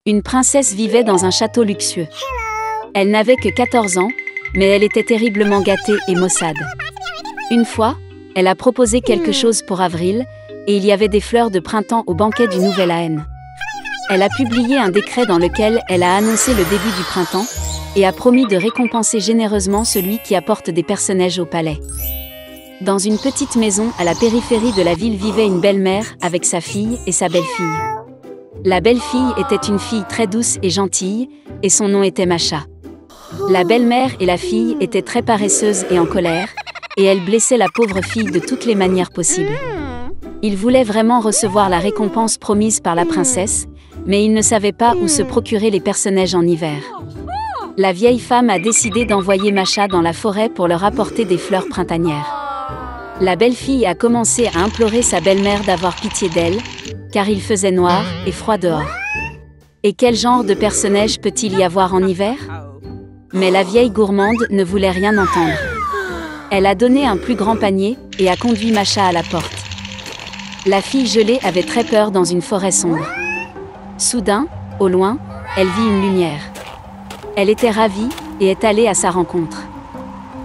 Une princesse vivait dans un château luxueux. Elle n'avait que 14 ans, mais elle était terriblement gâtée et maussade. Une fois, elle a proposé quelque chose pour avril, et il y avait des fleurs de printemps au banquet du Nouvel Aen. Elle a publié un décret dans lequel elle a annoncé le début du printemps, et a promis de récompenser généreusement celui qui apporte des personnages au palais. Dans une petite maison à la périphérie de la ville vivait une belle-mère avec sa fille et sa belle-fille. La belle-fille était une fille très douce et gentille, et son nom était Masha. La belle-mère et la fille étaient très paresseuses et en colère, et elles blessaient la pauvre fille de toutes les manières possibles. Ils voulaient vraiment recevoir la récompense promise par la princesse, mais ils ne savaient pas où se procurer les personnages en hiver. La vieille femme a décidé d'envoyer Masha dans la forêt pour leur apporter des fleurs printanières. La belle-fille a commencé à implorer sa belle-mère d'avoir pitié d'elle, car il faisait noir et froid dehors. Et quel genre de personnage peut-il y avoir en hiver? Mais la vieille gourmande ne voulait rien entendre. Elle a donné un plus grand panier et a conduit Masha à la porte. La fille gelée avait très peur dans une forêt sombre. Soudain, au loin, elle vit une lumière. Elle était ravie et est allée à sa rencontre.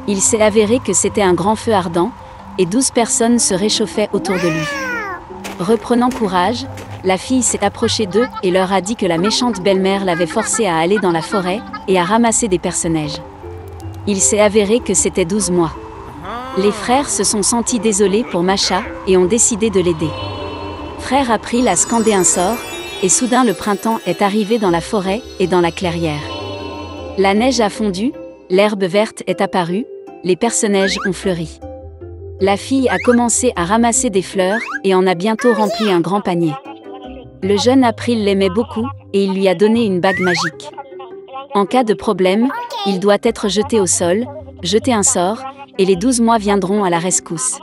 Il s'est avéré que c'était un grand feu ardent, et 12 personnes se réchauffaient autour de lui. Reprenant courage, la fille s'est approchée d'eux et leur a dit que la méchante belle-mère l'avait forcée à aller dans la forêt et à ramasser des personnages. Il s'est avéré que c'était 12 mois. Les frères se sont sentis désolés pour Masha et ont décidé de l'aider. Frère April a scandé un sort, et soudain le printemps est arrivé dans la forêt et dans la clairière. La neige a fondu, l'herbe verte est apparue, les personnages ont fleuri. La fille a commencé à ramasser des fleurs et en a bientôt rempli un grand panier. Le jeune April l'aimait beaucoup et il lui a donné une bague magique. En cas de problème, il doit être jeté au sol, jeter un sort, et les 12 mois viendront à la rescousse.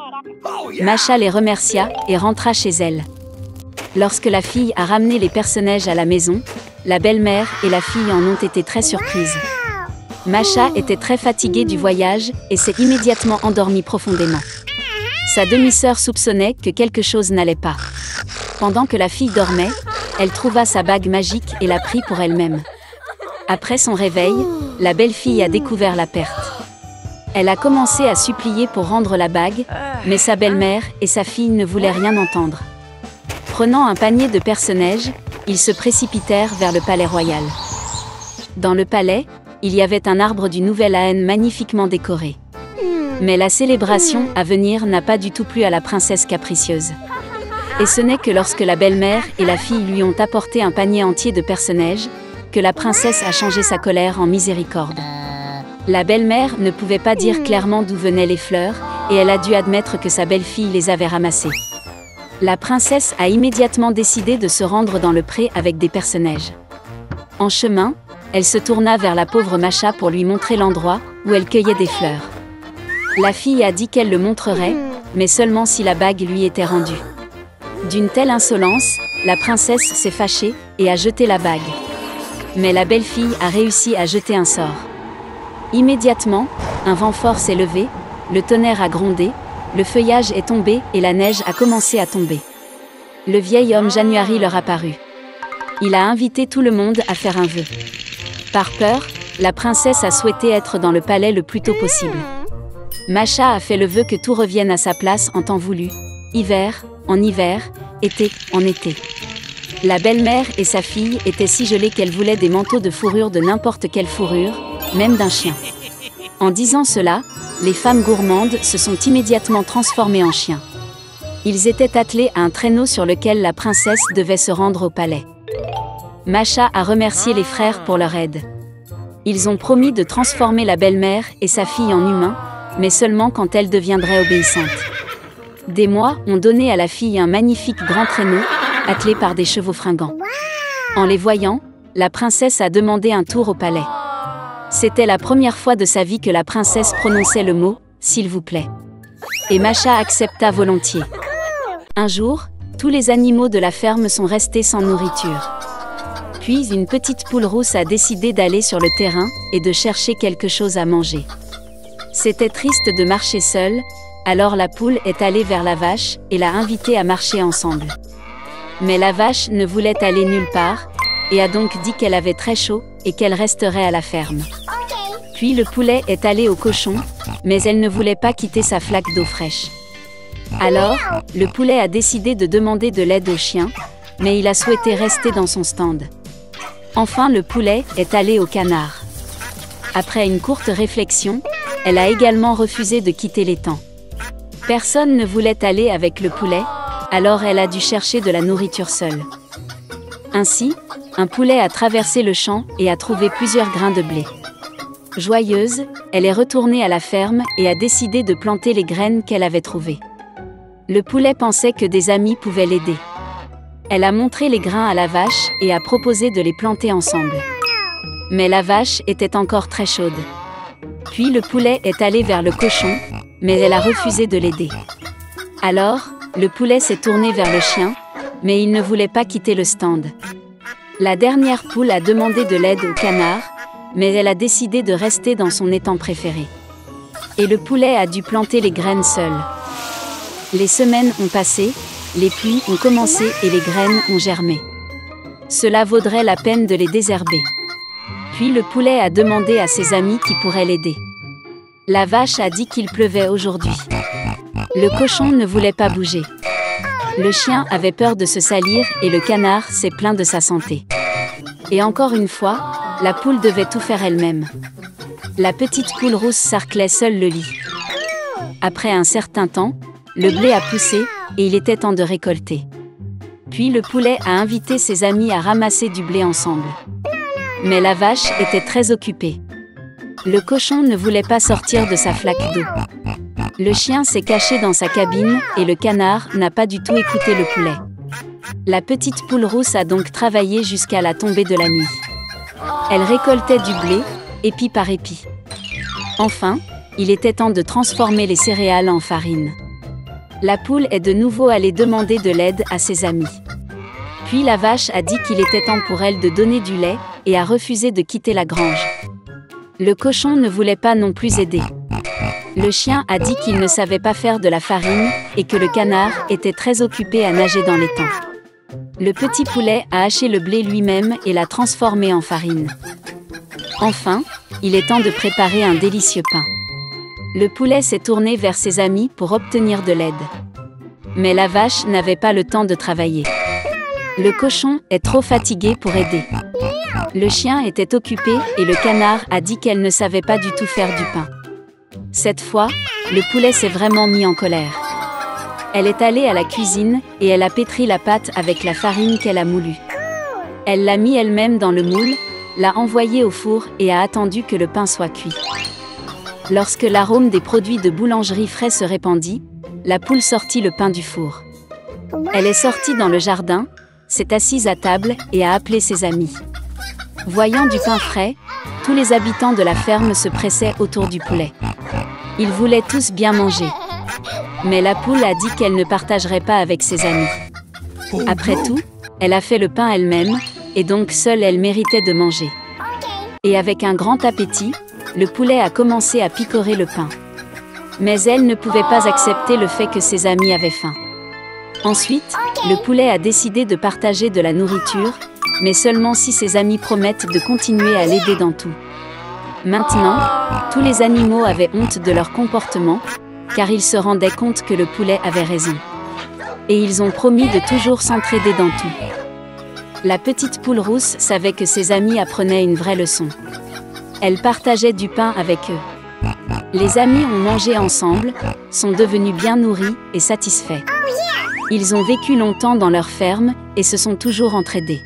Masha les remercia et rentra chez elle. Lorsque la fille a ramené les personnages à la maison, la belle-mère et la fille en ont été très surprises. Masha était très fatiguée du voyage et s'est immédiatement endormie profondément. Sa demi-sœur soupçonnait que quelque chose n'allait pas. Pendant que la fille dormait, elle trouva sa bague magique et la prit pour elle-même. Après son réveil, la belle-fille a découvert la perte. Elle a commencé à supplier pour rendre la bague, mais sa belle-mère et sa fille ne voulaient rien entendre. Prenant un panier de personnages, ils se précipitèrent vers le palais royal. Dans le palais, il y avait un arbre du Nouvel Aen magnifiquement décoré. Mais la célébration à venir n'a pas du tout plu à la princesse capricieuse. Et ce n'est que lorsque la belle-mère et la fille lui ont apporté un panier entier de personnages, que la princesse a changé sa colère en miséricorde. La belle-mère ne pouvait pas dire clairement d'où venaient les fleurs, et elle a dû admettre que sa belle-fille les avait ramassées. La princesse a immédiatement décidé de se rendre dans le pré avec des personnages. En chemin, elle se tourna vers la pauvre Masha pour lui montrer l'endroit où elle cueillait des fleurs. La fille a dit qu'elle le montrerait, mais seulement si la bague lui était rendue. D'une telle insolence, la princesse s'est fâchée et a jeté la bague. Mais la belle-fille a réussi à jeter un sort. Immédiatement, un vent fort s'est levé, le tonnerre a grondé, le feuillage est tombé et la neige a commencé à tomber. Le vieil homme January leur apparut. Il a invité tout le monde à faire un vœu. Par peur, la princesse a souhaité être dans le palais le plus tôt possible. Masha a fait le vœu que tout revienne à sa place en temps voulu, hiver, en hiver, été, en été. La belle-mère et sa fille étaient si gelées qu'elles voulaient des manteaux de fourrure de n'importe quelle fourrure, même d'un chien. En disant cela, les femmes gourmandes se sont immédiatement transformées en chiens. Ils étaient attelés à un traîneau sur lequel la princesse devait se rendre au palais. Masha a remercié les frères pour leur aide. Ils ont promis de transformer la belle-mère et sa fille en humains, mais seulement quand elle deviendrait obéissante. Des mois ont donné à la fille un magnifique grand traîneau, attelé par des chevaux fringants. En les voyant, la princesse a demandé un tour au palais. C'était la première fois de sa vie que la princesse prononçait le mot « s'il vous plaît ». Et Masha accepta volontiers. Un jour, tous les animaux de la ferme sont restés sans nourriture. Puis une petite poule rousse a décidé d'aller sur le terrain et de chercher quelque chose à manger. C'était triste de marcher seule, alors la poule est allée vers la vache et l'a invitée à marcher ensemble. Mais la vache ne voulait aller nulle part, et a donc dit qu'elle avait très chaud et qu'elle resterait à la ferme. Puis le poulet est allé au cochon, mais elle ne voulait pas quitter sa flaque d'eau fraîche. Alors, le poulet a décidé de demander de l'aide au chien, mais il a souhaité rester dans son stand. Enfin, le poulet est allé au canard. Après une courte réflexion, elle a également refusé de quitter l'étang. Personne ne voulait aller avec le poulet, alors elle a dû chercher de la nourriture seule. Ainsi, un poulet a traversé le champ et a trouvé plusieurs grains de blé. Joyeuse, elle est retournée à la ferme et a décidé de planter les graines qu'elle avait trouvées. Le poulet pensait que des amis pouvaient l'aider. Elle a montré les grains à la vache et a proposé de les planter ensemble. Mais la vache était encore très chaude. Puis le poulet est allé vers le cochon, mais elle a refusé de l'aider. Alors, le poulet s'est tourné vers le chien, mais il ne voulait pas quitter le stand. La dernière poule a demandé de l'aide au canard, mais elle a décidé de rester dans son étang préféré. Et le poulet a dû planter les graines seul. Les semaines ont passé, les pluies ont commencé et les graines ont germé. Cela vaudrait la peine de les désherber. Puis le poulet a demandé à ses amis qui pourraient l'aider. La vache a dit qu'il pleuvait aujourd'hui. Le cochon ne voulait pas bouger. Le chien avait peur de se salir et le canard s'est plaint de sa santé. Et encore une fois, la poule devait tout faire elle-même. La petite poule rousse sarclait seule le lit. Après un certain temps, le blé a poussé et il était temps de récolter. Puis le poulet a invité ses amis à ramasser du blé ensemble. Mais la vache était très occupée. Le cochon ne voulait pas sortir de sa flaque d'eau. Le chien s'est caché dans sa cabine et le canard n'a pas du tout écouté le poulet. La petite poule rousse a donc travaillé jusqu'à la tombée de la nuit. Elle récoltait du blé, épi par épi. Enfin, il était temps de transformer les céréales en farine. La poule est de nouveau allée demander de l'aide à ses amis. Puis la vache a dit qu'il était temps pour elle de donner du lait et a refusé de quitter la grange. Le cochon ne voulait pas non plus aider. Le chien a dit qu'il ne savait pas faire de la farine et que le canard était très occupé à nager dans l'étang. Le petit poulet a haché le blé lui-même et l'a transformé en farine. Enfin, il est temps de préparer un délicieux pain. Le poulet s'est tourné vers ses amis pour obtenir de l'aide. Mais la vache n'avait pas le temps de travailler. Le cochon est trop fatigué pour aider. Le chien était occupé et le canard a dit qu'elle ne savait pas du tout faire du pain. Cette fois, le poulet s'est vraiment mis en colère. Elle est allée à la cuisine et elle a pétri la pâte avec la farine qu'elle a moulue. Elle l'a mis elle-même dans le moule, l'a envoyé au four et a attendu que le pain soit cuit. Lorsque l'arôme des produits de boulangerie frais se répandit, la poule sortit le pain du four. Elle est sortie dans le jardin, s'est assise à table et a appelé ses amis. Voyant du pain frais, tous les habitants de la ferme se pressaient autour du poulet. Ils voulaient tous bien manger. Mais la poule a dit qu'elle ne partagerait pas avec ses amis. Après tout, elle a fait le pain elle-même, et donc seule elle méritait de manger. Et avec un grand appétit, le poulet a commencé à picorer le pain. Mais elle ne pouvait pas accepter le fait que ses amis avaient faim. Ensuite, le poulet a décidé de partager de la nourriture, mais seulement si ses amis promettent de continuer à l'aider dans tout. Maintenant, tous les animaux avaient honte de leur comportement, car ils se rendaient compte que le poulet avait raison. Et ils ont promis de toujours s'entraider dans tout. La petite poule rousse savait que ses amis apprenaient une vraie leçon. Elle partageait du pain avec eux. Les amis ont mangé ensemble, sont devenus bien nourris et satisfaits. Ils ont vécu longtemps dans leur ferme et se sont toujours entraidés.